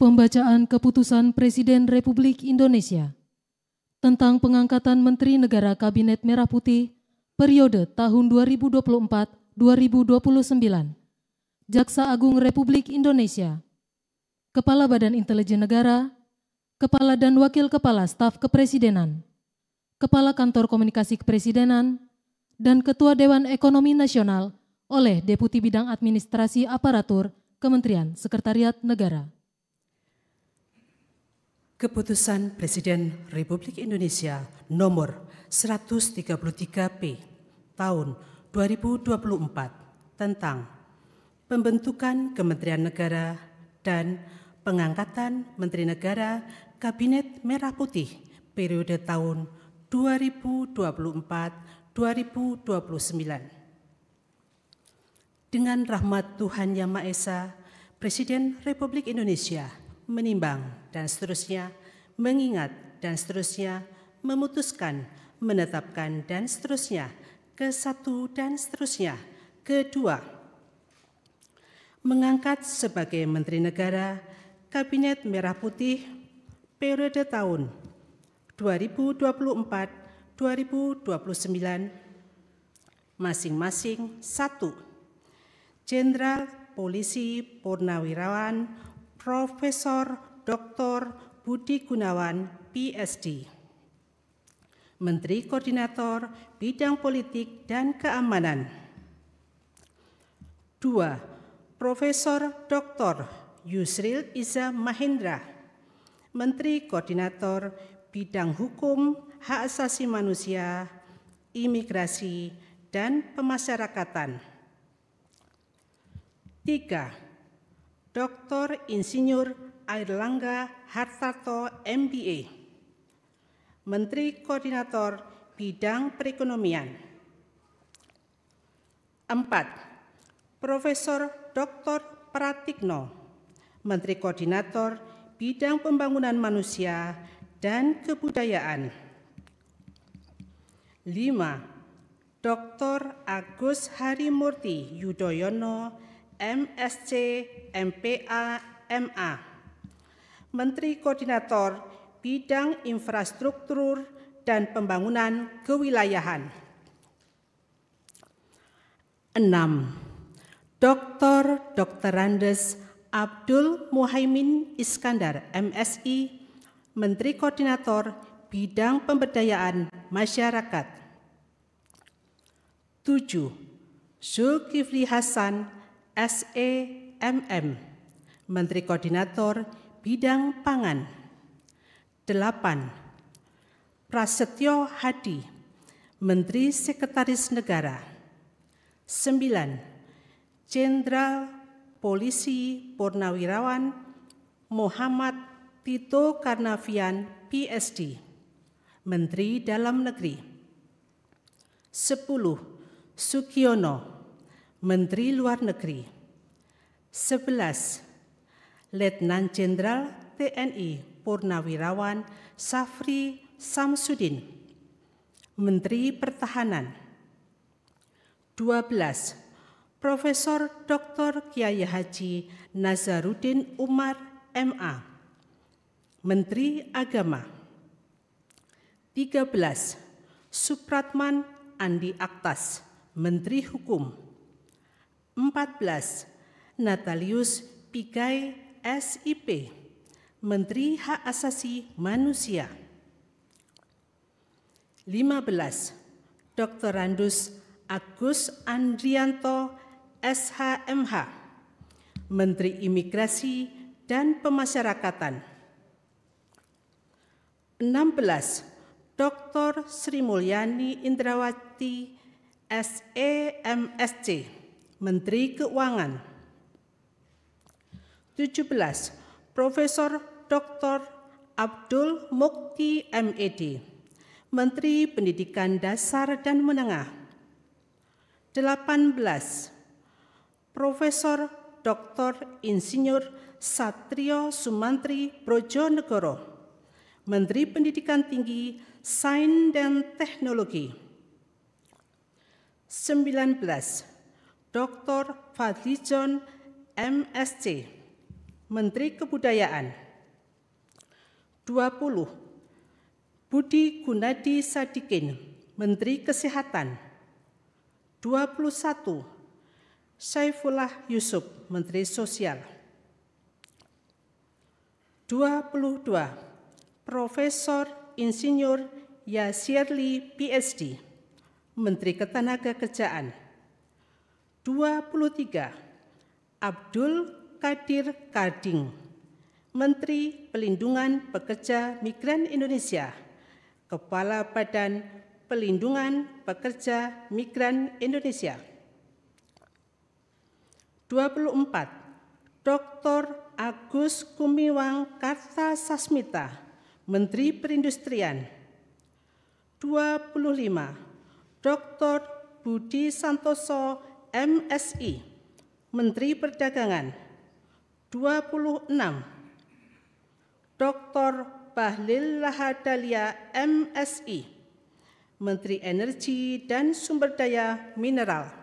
Pembacaan Keputusan Presiden Republik Indonesia tentang pengangkatan Menteri Negara Kabinet Merah Putih periode tahun 2024-2029. Jaksa Agung Republik Indonesia, Kepala Badan Intelijen Negara, Kepala dan Wakil Kepala Staf Kepresidenan, Kepala Kantor Komunikasi Kepresidenan, dan Ketua Dewan Ekonomi Nasional oleh Deputi Bidang Administrasi Aparatur Kementerian Sekretariat Negara. Keputusan Presiden Republik Indonesia nomor 133P tahun 2024 tentang pembentukan Kementerian Negara dan pengangkatan Menteri Negara Kabinet Merah Putih periode tahun 2024-2029. Dengan rahmat Tuhan Yang Maha Esa, Presiden Republik Indonesia menimbang dan seterusnya, mengingat dan seterusnya, memutuskan, menetapkan dan seterusnya, ke-1 dan seterusnya, ke-2, mengangkat sebagai Menteri Negara Kabinet Merah Putih periode tahun 2024-2029 masing-masing 1. Jenderal Polisi Purnawirawan Profesor Dr. Budi Gunawan, PSD, Menteri Koordinator Bidang Politik dan Keamanan. 2. Profesor Dr. Yusril Iza Mahendra, Menteri Koordinator Bidang Hukum, Hak Asasi Manusia, Imigrasi, dan Pemasyarakatan. 3. Dr. Insinyur Airlangga Hartarto, MBA, Menteri Koordinator Bidang Perekonomian. 4. Profesor Dr. Pratikno, Menteri Koordinator Bidang Pembangunan Manusia dan Kebudayaan. 5. Dr. Agus Harimurti Yudhoyono, MSc, MPA, MA, Menteri Koordinator Bidang Infrastruktur dan Pembangunan Kewilayahan. 6. Dr. Andes Abdul Muhaimin Iskandar, MSI, Menteri Koordinator Bidang Pemberdayaan Masyarakat. 7. Zulkifli Hasan, SEMM, Menteri Koordinator Bidang Pangan. 8. Prasetyo Hadi, Menteri Sekretaris Negara. 9. Jenderal Polisi Purnawirawan Muhammad Tito Karnavian, PSD, Menteri Dalam Negeri. 10. Sugiono, Menteri Luar Negeri. 11. Letnan Jenderal TNI Purnawirawan Safri Samsudin, Menteri Pertahanan. 12. Profesor Dr. Kiai Haji Nazaruddin Umar, MA, Menteri Agama. 13. Supratman Andi Aktas, Menteri Hukum. 14. Natalius Pigai, SIP, Menteri Hak Asasi Manusia. 15. Dr. Andus Agus Andrianto, SHMH, Menteri Imigrasi dan Pemasyarakatan. 16. Dr. Sri Mulyani Indrawati, SEMSC, Menteri Keuangan. 17. Profesor Dr. Abdul Mukti, MED, Menteri Pendidikan Dasar dan Menengah. 18. Profesor Dr. Insinyur Satrio Sumantri Brojonegoro, Menteri Pendidikan Tinggi, Sains dan Teknologi. 19. Dr. Fadlizon, MSc, Menteri Kebudayaan. 20. Budi Gunadi Sadikin, Menteri Kesehatan. 21. Saifullah Yusuf, Menteri Sosial. 22. Profesor Insinyur Yasirli PhD, Menteri Ketenagakerjaan. 23. Abdul Qadir Karding, Menteri Pelindungan Pekerja Migran Indonesia, Kepala Badan Pelindungan Pekerja Migran Indonesia. 24. Dr. Agus Gumiwang Kartasasmita, Menteri Perindustrian. 25. Dr. Budi Santoso MSI, Menteri Perdagangan. 26. Dr. Bahlil Lahadalia MSI, Menteri Energi dan Sumber Daya Mineral.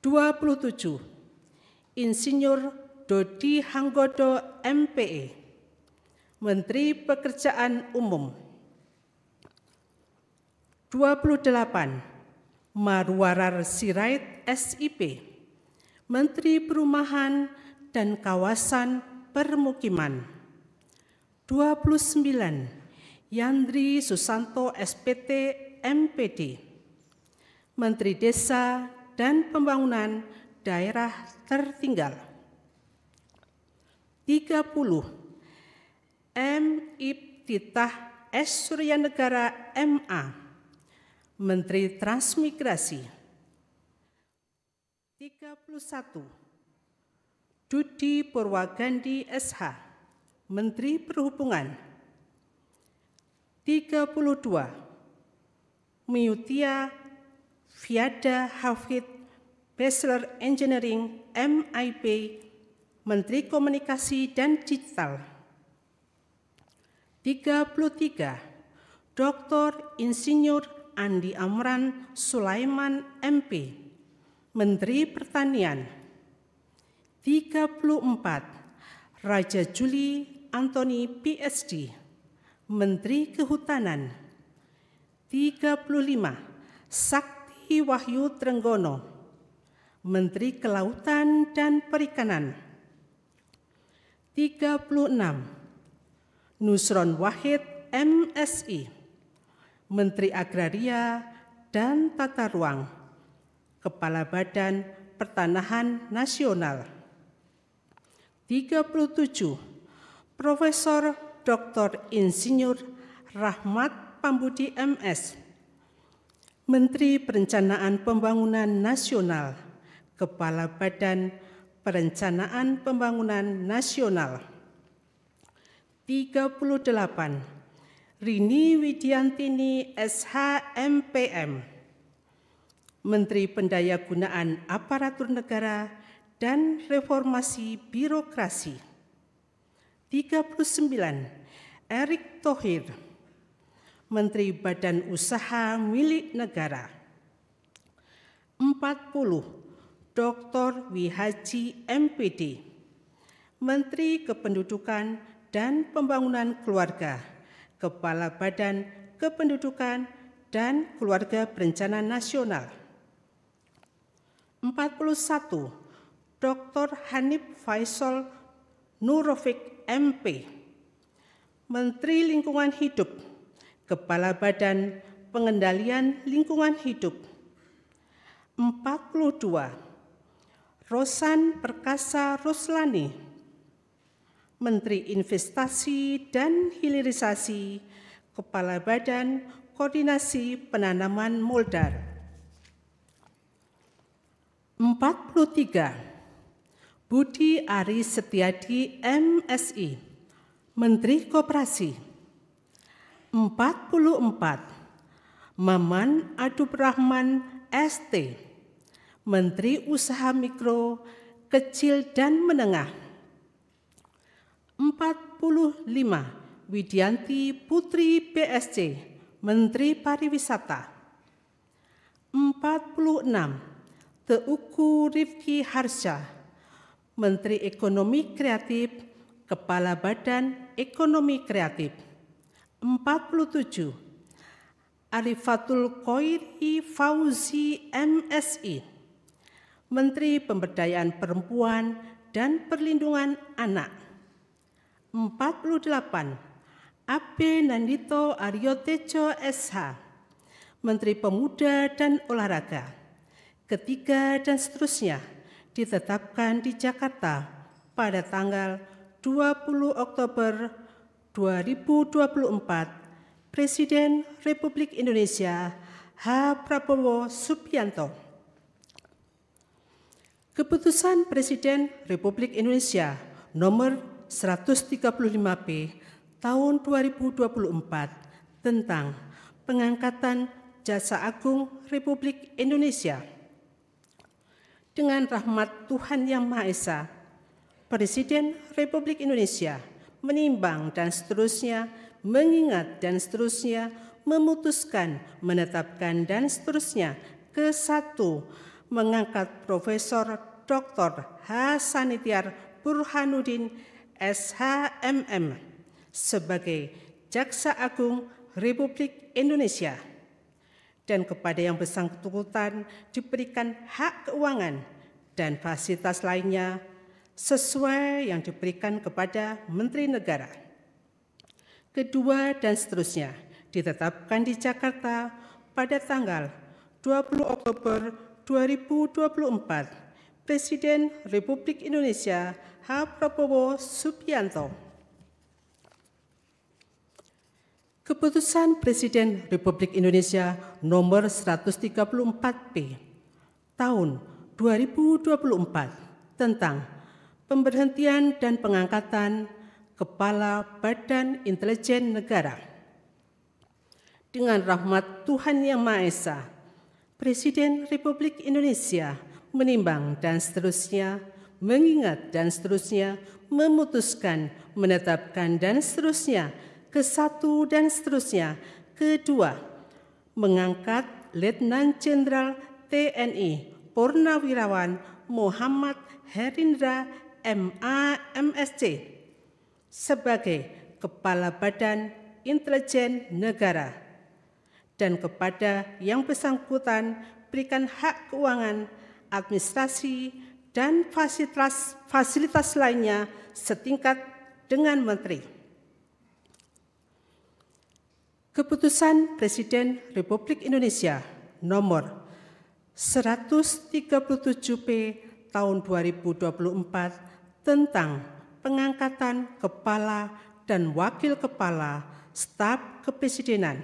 27. Insinyur Dodi Hanggodo MPE, Menteri Pekerjaan Umum. 28. Marwarar Sirait SIP, Menteri Perumahan dan Kawasan Permukiman. 29. Yandri Susanto SPT MPD, Menteri Desa dan Pembangunan Daerah Tertinggal. 30. M. Ibtitah S. Suryanegara MA, Menteri Transmigrasi. 31. Dudi Purwagandi SH, Menteri Perhubungan. 32. Miutia Fiada Hafid, Bachelor Engineering MIP, Menteri Komunikasi dan Digital. 33. Dr. Insinyur Andi Amran Sulaiman MP, Menteri Pertanian. 34. Raja Juli Antoni PhD, Menteri Kehutanan. 35. Sakti Wahyu Trenggono, Menteri Kelautan dan Perikanan. 36. Nusron Wahid MSI, Menteri Agraria dan Tata Ruang, Kepala Badan Pertanahan Nasional. 37. Profesor Dr. Insinyur Rahmat Pambudi MS, Menteri Perencanaan Pembangunan Nasional, Kepala Badan Perencanaan Pembangunan Nasional. 38. Rini Widiantini SHMPM, Menteri Pendayagunaan Aparatur Negara dan Reformasi Birokrasi. 39. Erick Thohir, Menteri Badan Usaha Milik Negara. 40. Dr. Wihaji MPD, Menteri Kependudukan dan Pembangunan Keluarga, Kepala Badan Kependudukan dan Keluarga Berencana Nasional. 41. Dr. Hanif Faisal Nurofik MP, Menteri Lingkungan Hidup, Kepala Badan Pengendalian Lingkungan Hidup. 42. Rosan Perkasa Ruslani, Menteri Investasi dan Hilirisasi, Kepala Badan Koordinasi Penanaman Modal. 43. Budi Ari Setiadi MSI, Menteri Koperasi. 44. Maman Adub Rahman ST, Menteri Usaha Mikro, Kecil dan Menengah. 45. Widianti Putri BSC, Menteri Pariwisata. 46. Teuku Rifki Harsha, Menteri Ekonomi Kreatif, Kepala Badan Ekonomi Kreatif. 47. Arifatul Khoiri Fauzi MSI, Menteri Pemberdayaan Perempuan dan Perlindungan Anak. 48. Abe Nandito Aryotejo SH, Menteri Pemuda dan Olahraga. Ketiga dan seterusnya ditetapkan di Jakarta pada tanggal 20 Oktober 2024, Presiden Republik Indonesia H. Prabowo Subianto. Keputusan Presiden Republik Indonesia nomor 135P tahun 2024 tentang pengangkatan Jaksa Agung Republik Indonesia. Dengan rahmat Tuhan Yang Maha Esa, Presiden Republik Indonesia menimbang dan seterusnya, mengingat dan seterusnya, memutuskan, menetapkan dan seterusnya. Ke-1, mengangkat Profesor Dr. H. Sanitiar Burhanuddin SHMM sebagai Jaksa Agung Republik Indonesia, dan kepada yang bersangkutan diberikan hak keuangan dan fasilitas lainnya sesuai yang diberikan kepada Menteri Negara. Kedua dan seterusnya ditetapkan di Jakarta pada tanggal 20 Oktober 2024, Presiden Republik Indonesia H. Prabowo Subianto. Keputusan Presiden Republik Indonesia nomor 134P tahun 2024 tentang pemberhentian dan pengangkatan Kepala Badan Intelijen Negara. Dengan rahmat Tuhan Yang Maha Esa, Presiden Republik Indonesia menimbang dan seterusnya, mengingat dan seterusnya, memutuskan, menetapkan dan seterusnya. Ke-1 dan seterusnya. Kedua, mengangkat Letnan Jenderal TNI Purnawirawan Muhammad Herindra MA MSc sebagai Kepala Badan Intelijen Negara, dan kepada yang bersangkutan berikan hak keuangan, administrasi, dan fasilitas lainnya setingkat dengan Menteri. Keputusan Presiden Republik Indonesia nomor 137P tahun 2024 tentang pengangkatan Kepala dan Wakil Kepala Staf Kepresidenan.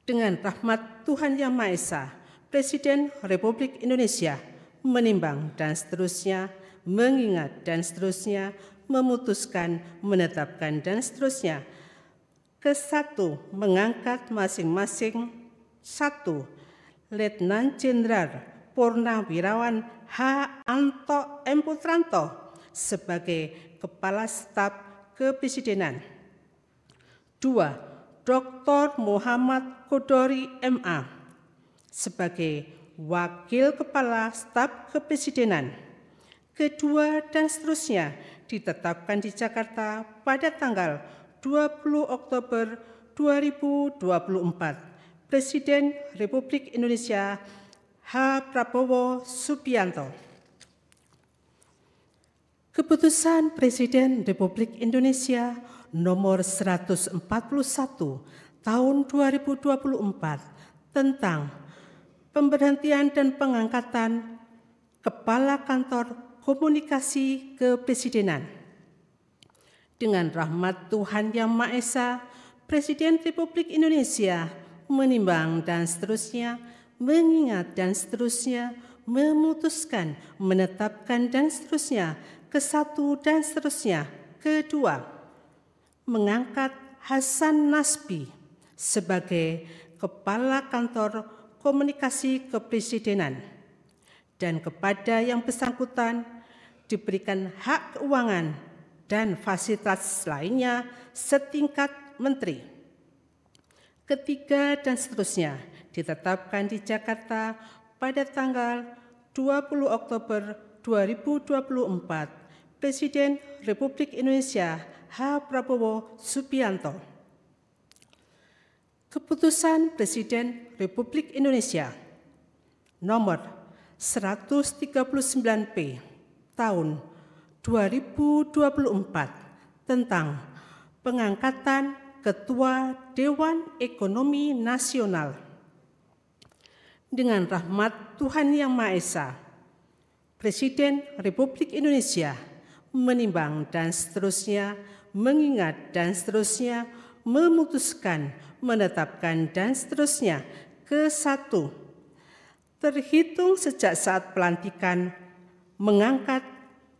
Dengan rahmat Tuhan Yang Maha Esa, Presiden Republik Indonesia menimbang dan seterusnya, mengingat dan seterusnya, memutuskan, menetapkan dan seterusnya. Ke-1, mengangkat masing-masing 1. Letnan Jenderal Purnawirawan H. Anto M. Putranto sebagai Kepala Staf Kepresidenan. 2. Dr. Muhammad Kodori MA sebagai Wakil Kepala Staf Kepresidenan. Kedua dan seterusnya ditetapkan di Jakarta pada tanggal 20 Oktober 2024, Presiden Republik Indonesia H. Prabowo Subianto. Keputusan Presiden Republik Indonesia nomor 141 tahun 2024 tentang pemberhentian dan pengangkatan Kepala Kantor Komunikasi Kepresidenan. Dengan rahmat Tuhan Yang Maha Esa, Presiden Republik Indonesia menimbang dan seterusnya, mengingat dan seterusnya, memutuskan, menetapkan dan seterusnya. Ke-1 dan seterusnya. Kedua, mengangkat Hasan Nasbi sebagai Kepala Kantor Komunikasi Kepresidenan, dan kepada yang bersangkutan diberikan hak keuangan dan fasilitas lainnya setingkat Menteri. Ketiga dan seterusnya ditetapkan di Jakarta pada tanggal 20 Oktober 2024, Presiden Republik Indonesia H. Prabowo Subianto. Keputusan Presiden Republik Indonesia nomor 139P tahun 2024 tentang pengangkatan Ketua Dewan Ekonomi Nasional. Dengan rahmat Tuhan Yang Maha Esa, Presiden Republik Indonesia menimbang dan seterusnya, mengingat dan seterusnya, memutuskan, menetapkan dan seterusnya. Ke-1, terhitung sejak saat pelantikan mengangkat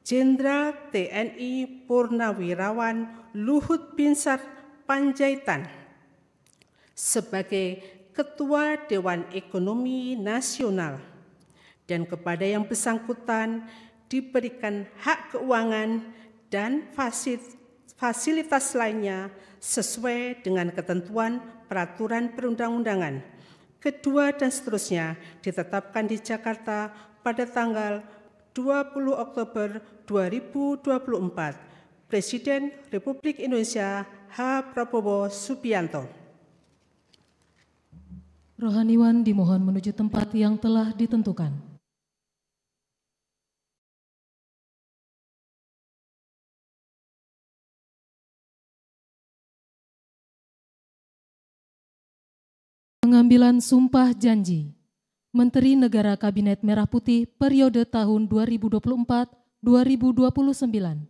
Jenderal TNI Purnawirawan Luhut Binsar Panjaitan sebagai Ketua Dewan Ekonomi Nasional, dan kepada yang bersangkutan diberikan hak keuangan dan fasilitas lainnya sesuai dengan ketentuan peraturan perundang-undangan. Kedua dan seterusnya ditetapkan di Jakarta pada tanggal 20 Oktober 2024. Presiden Republik Indonesia H. Prabowo Subianto. Rohaniwan dimohon menuju tempat yang telah ditentukan. Pengambilan sumpah janji Menteri Negara Kabinet Merah Putih periode tahun 2024-2029.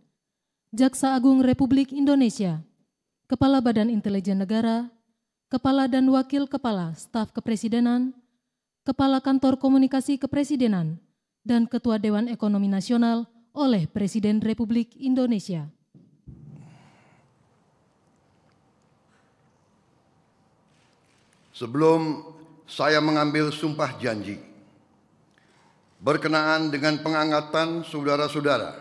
Jaksa Agung Republik Indonesia, Kepala Badan Intelijen Negara, Kepala dan Wakil Kepala Staf Kepresidenan, Kepala Kantor Komunikasi Kepresidenan, dan Ketua Dewan Ekonomi Nasional oleh Presiden Republik Indonesia. Sebelum saya mengambil sumpah janji berkenaan dengan pengangkatan saudara-saudara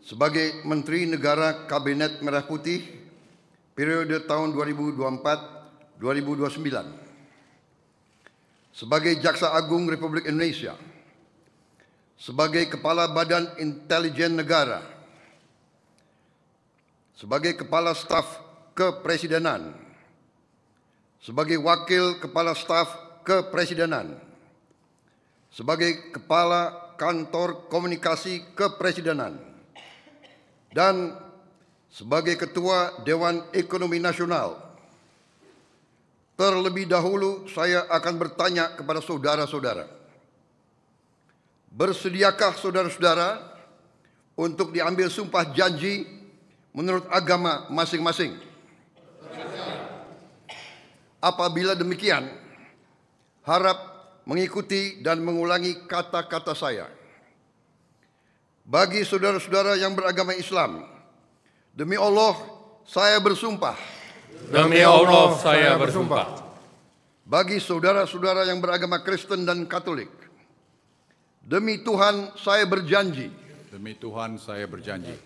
sebagai Menteri Negara Kabinet Merah Putih periode tahun 2024-2029, sebagai Jaksa Agung Republik Indonesia, sebagai Kepala Badan Intelijen Negara, sebagai Kepala Staf Kepresidenan, sebagai Wakil Kepala Staf Kepresidenan, sebagai Kepala Kantor Komunikasi Kepresidenan, dan sebagai Ketua Dewan Ekonomi Nasional. Terlebih dahulu saya akan bertanya kepada saudara-saudara, bersediakah saudara-saudara untuk diambil sumpah janji menurut agama masing-masing? Apabila demikian, harap mengikuti dan mengulangi kata-kata saya. Bagi saudara-saudara yang beragama Islam, demi Allah saya bersumpah. Demi Allah saya bersumpah. Bagi saudara-saudara yang beragama Kristen dan Katolik, demi Tuhan saya berjanji. Demi Tuhan saya berjanji.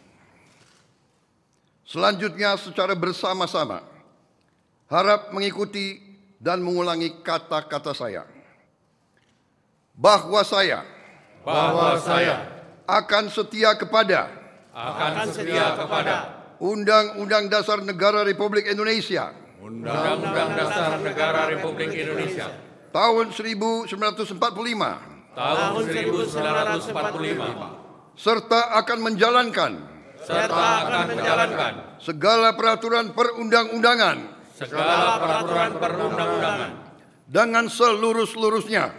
Selanjutnya secara bersama-sama, harap mengikuti dan mengulangi kata-kata saya. Bahwa saya akan setia kepada Undang-Undang Dasar Negara Republik Indonesia Undang-Undang Dasar Negara Republik Indonesia tahun 1945 serta akan menjalankan segala peraturan perundang-undangan dengan seluruh-seluruhnya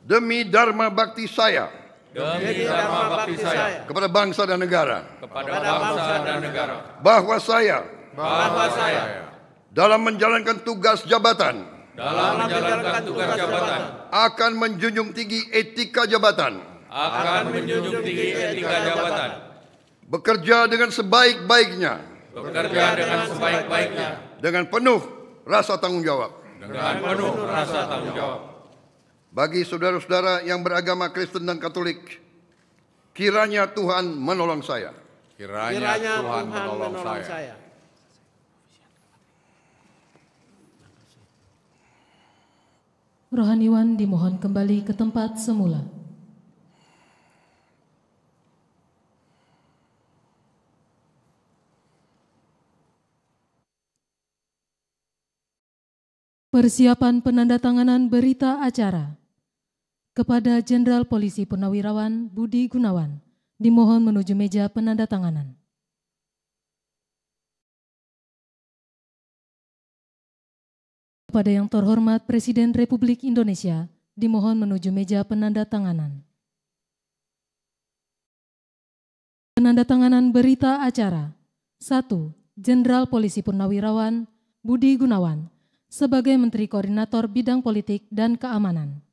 demi dharma bakti saya kepada bangsa dan negara. Bahwa saya dalam menjalankan tugas jabatan akan menjunjung tinggi etika jabatan, bekerja dengan sebaik-baiknya, dengan penuh rasa tanggung jawab. Bagi saudara-saudara yang beragama Kristen dan Katolik, kiranya Tuhan menolong saya. Kiranya Tuhan menolong saya. Rohaniwan dimohon kembali ke tempat semula. Persiapan penandatanganan berita acara kepada Jenderal Polisi Purnawirawan Budi Gunawan dimohon menuju meja penandatanganan. Kepada yang terhormat Presiden Republik Indonesia dimohon menuju meja penandatanganan. Penandatanganan berita acara 1. Jenderal Polisi Purnawirawan Budi Gunawan sebagai Menteri Koordinator Bidang Politik dan Keamanan.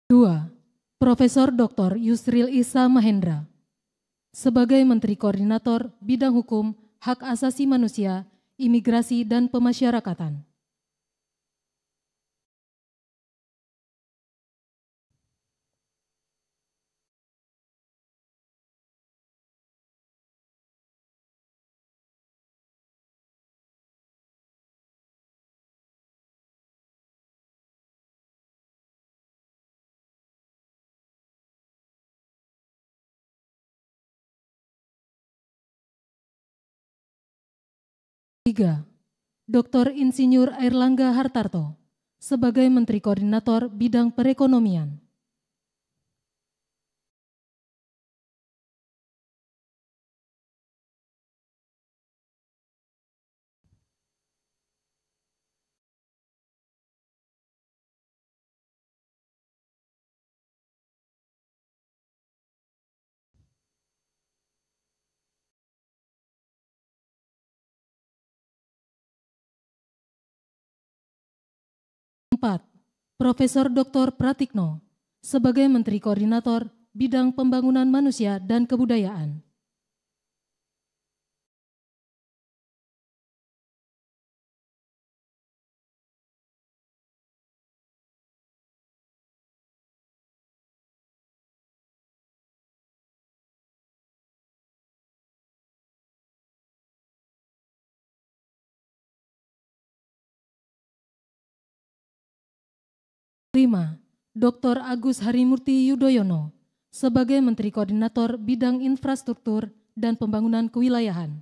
Dua, Profesor Dr. Yusril Issa Mahendra sebagai Menteri Koordinator Bidang Hukum, Hak Asasi Manusia, Imigrasi dan Pemasyarakatan. Tiga, Dr. Insinyur Airlangga Hartarto sebagai Menteri Koordinator Bidang Perekonomian. Empat, Profesor Dr. Pratikno sebagai Menteri Koordinator Bidang Pembangunan Manusia dan Kebudayaan. Lima, Dr. Agus Harimurti Yudhoyono sebagai Menteri Koordinator Bidang Infrastruktur dan Pembangunan Kewilayahan.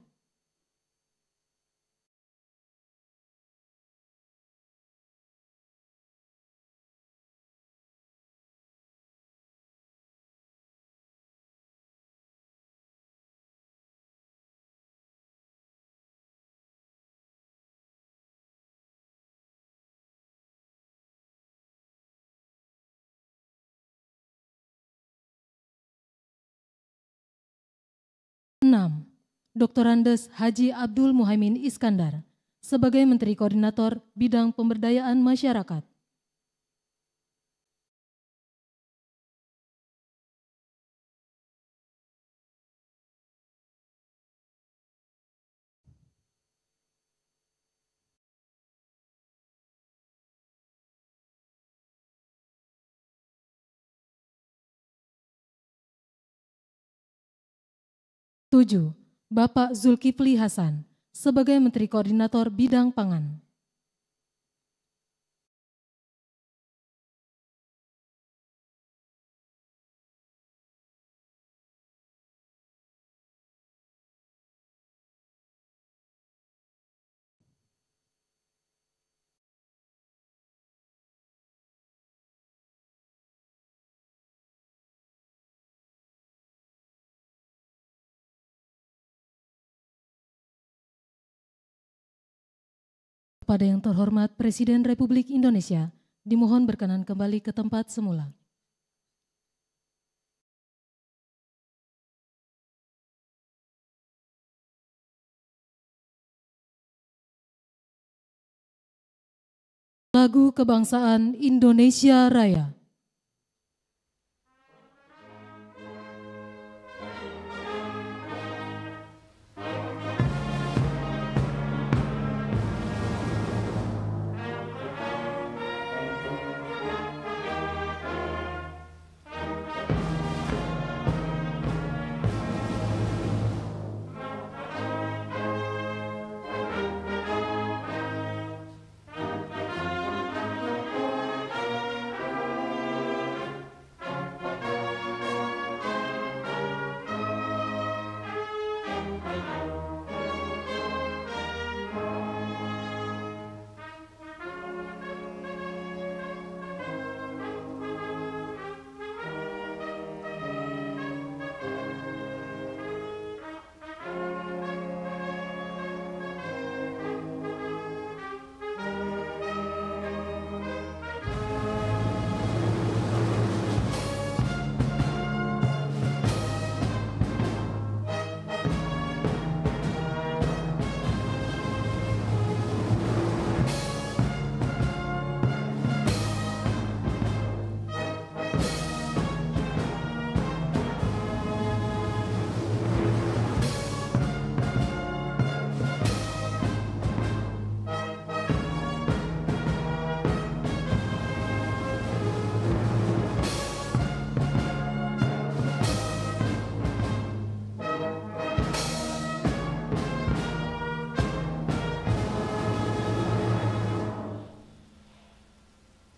Enam, Dr. Andes Haji Abdul Muhaimin Iskandar sebagai Menteri Koordinator Bidang Pemberdayaan Masyarakat. Tujuh, Bapak Zulkifli Hasan sebagai Menteri Koordinator Bidang Pangan. Kepada yang terhormat Presiden Republik Indonesia, dimohon berkenan kembali ke tempat semula. Lagu Kebangsaan Indonesia Raya.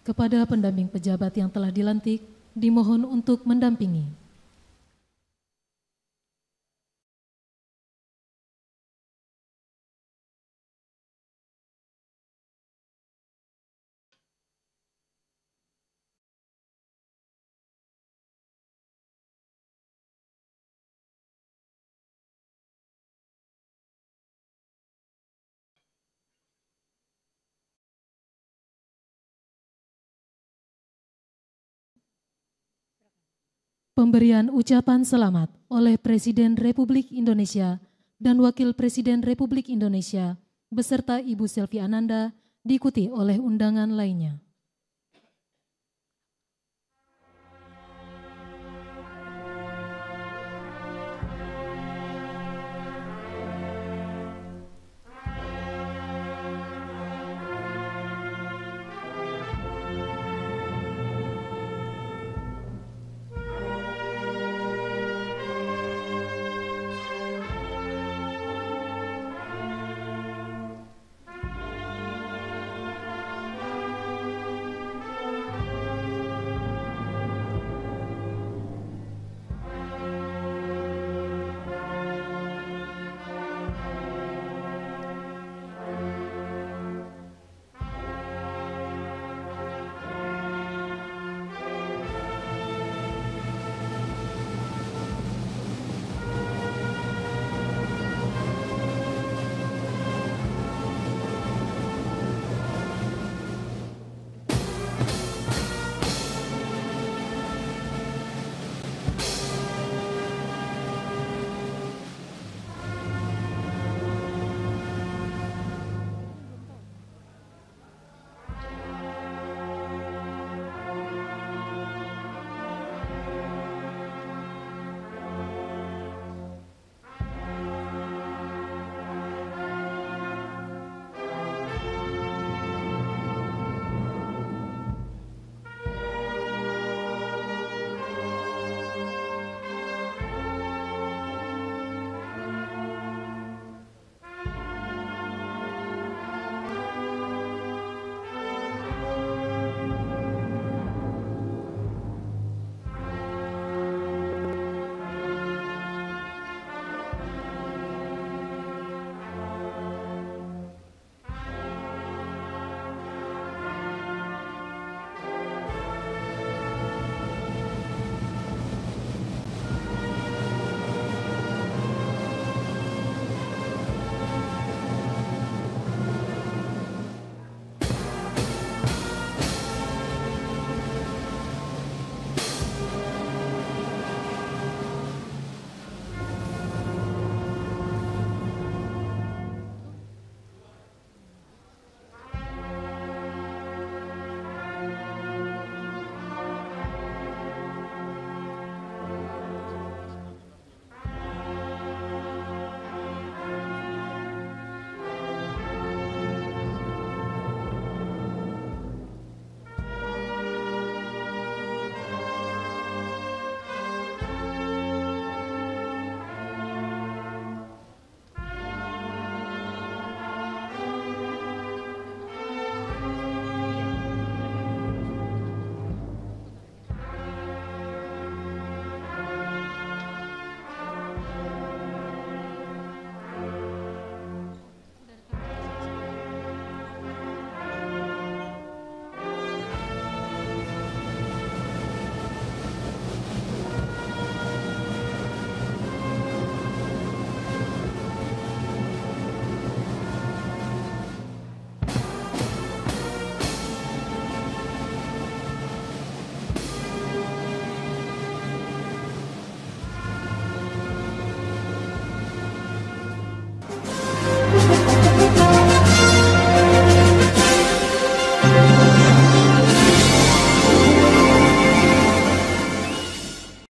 Kepada pendamping pejabat yang telah dilantik, dimohon untuk mendampingi. Pemberian ucapan selamat oleh Presiden Republik Indonesia dan Wakil Presiden Republik Indonesia beserta Ibu Selvi Ananda diikuti oleh undangan lainnya.